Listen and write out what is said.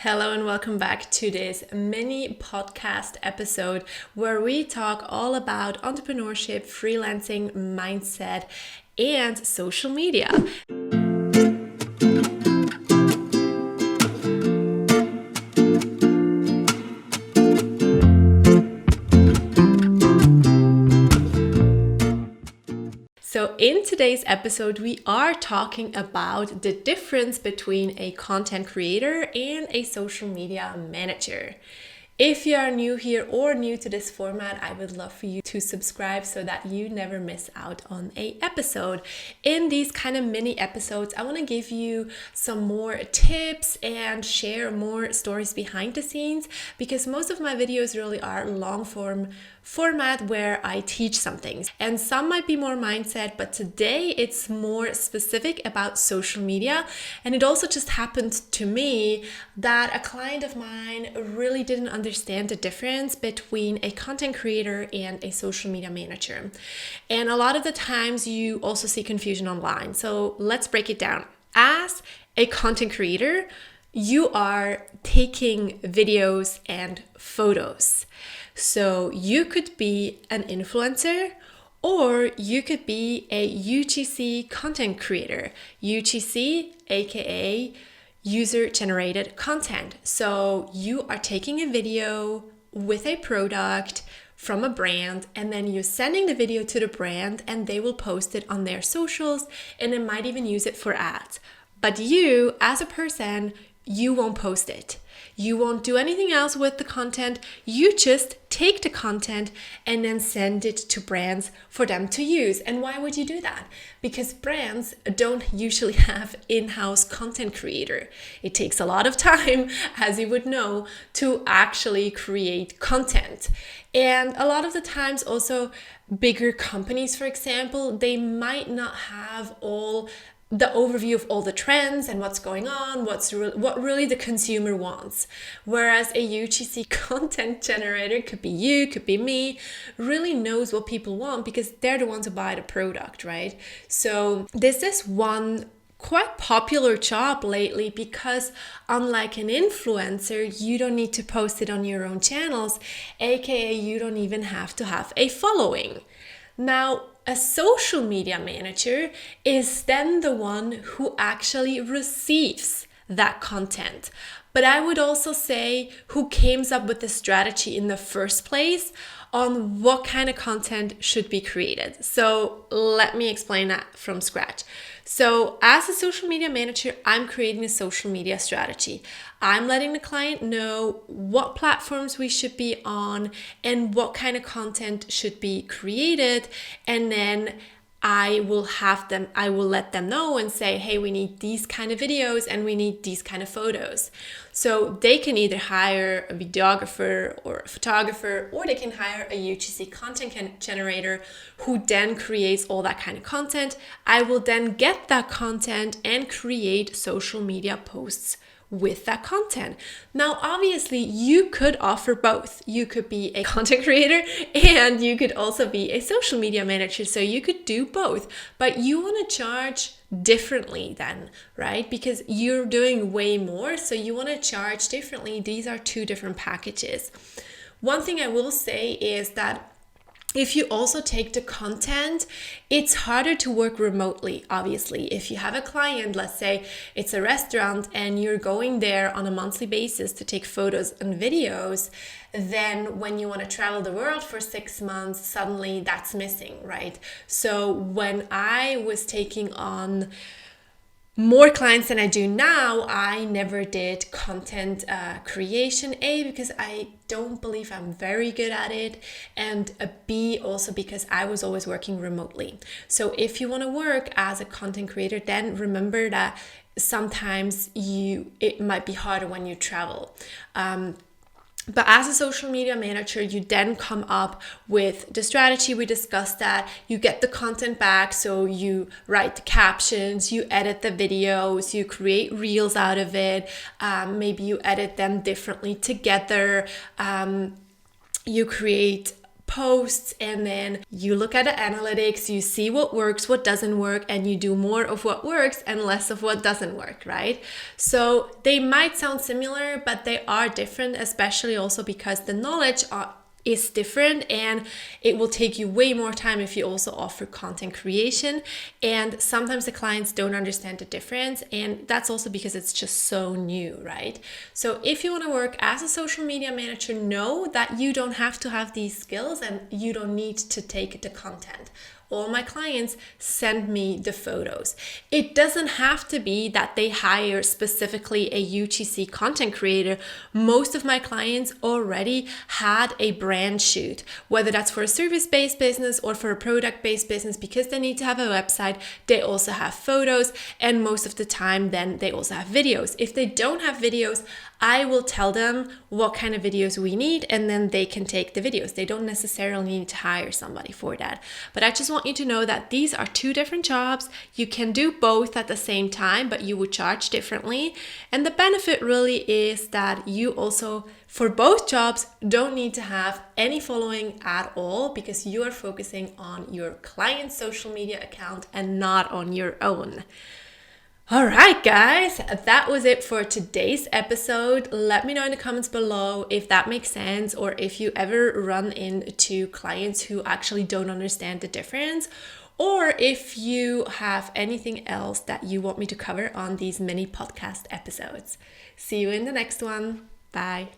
Hello and welcome back to this mini podcast episode where we talk all about entrepreneurship, freelancing, mindset, and social media. So in today's episode, we are talking about the difference between a content creator and a social media manager. If you are new here or new to this format, I would love for you to subscribe so that you never miss out on an episode. In these kind of mini episodes, I want to give you some more tips and share more stories behind the scenes, because most of my videos really are long format where I teach some things, and some might be more mindset, but today it's more specific about social media. And it also just happened to me that a client of mine really didn't understand the difference between a content creator and a social media manager. And a lot of the times you also see confusion online. So let's break it down. As a content creator, you are taking videos and photos. So you could be an influencer, or you could be a UGC content creator. UGC, aka user-generated content. So you are taking a video with a product from a brand, and then you're sending the video to the brand and they will post it on their socials, and they might even use it for ads. But you, as a person, you won't post it. You won't do anything else with the content. You just take the content and then send it to brands for them to use. And why would you do that? Because brands don't usually have in-house content creator. It takes a lot of time, as you would know, to actually create content. And a lot of the times also bigger companies, for example, they might not have all the overview of all the trends and what's going on, what really the consumer wants. Whereas a UGC content generator, could be you, could be me, really knows what people want because they're the ones who buy the product, right? So this is one quite popular job lately, because unlike an influencer, you don't need to post it on your own channels, aka you don't even have to have a following. Now, a social media manager is then the one who actually receives that content. But I would also say who came up with the strategy in the first place on what kind of content should be created. So let me explain that from scratch. So as a social media manager, I'm creating a social media strategy. I'm letting the client know what platforms we should be on and what kind of content should be created. And then I will let them know and say, hey, we need these kind of videos and we need these kind of photos. So they can either hire a videographer or a photographer, or they can hire a UGC content generator who then creates all that kind of content. I will then get that content and create social media posts with that content. Now, obviously, you could offer both. You could be a content creator and you could also be a social media manager. So you could do both, but you want to charge differently then, right? Because you're doing way more. So you want to charge differently. These are two different packages. One thing I will say is that if you also take the content, it's harder to work remotely, obviously. If you have a client, let's say it's a restaurant and you're going there on a monthly basis to take photos and videos, then when you want to travel the world for 6 months, suddenly that's missing, right? So when I was taking on more clients than I do now, I never did content creation, because I don't believe I'm very good at it, and B, also because I was always working remotely. So if you want to work as a content creator, then remember that sometimes it might be harder when you travel. But as a social media manager, you then come up with the strategy. We discussed that. You get the content back, so you write the captions, you edit the videos, you create reels out of it. Maybe you edit them differently together. You create posts, and then you look at the analytics, you see what works, what doesn't work, and you do more of what works and less of what doesn't work, right? So they might sound similar, but they are different, especially also because the knowledge is different, and it will take you way more time if you also offer content creation. And sometimes the clients don't understand the difference, and that's also because it's just so new, right? So if you want to work as a social media manager, know that you don't have to have these skills and you don't need to take the content. All my clients send me the photos. It doesn't have to be that they hire specifically a UGC content creator. Most of my clients already had a brand shoot, whether that's for a service-based business or for a product-based business, because they need to have a website. They also have photos, and most of the time then they also have videos. If they don't have videos, I will tell them what kind of videos we need, and then they can take the videos. They don't necessarily need to hire somebody for that. But I just want you to know that these are two different jobs. You can do both at the same time, but you would charge differently. And the benefit really is that you also, for both jobs, don't need to have any following at all, because you are focusing on your client's social media account and not on your own. All right, guys, that was it for today's episode. Let me know in the comments below if that makes sense, or if you ever run into clients who actually don't understand the difference, or if you have anything else that you want me to cover on these mini podcast episodes. See you in the next one. Bye.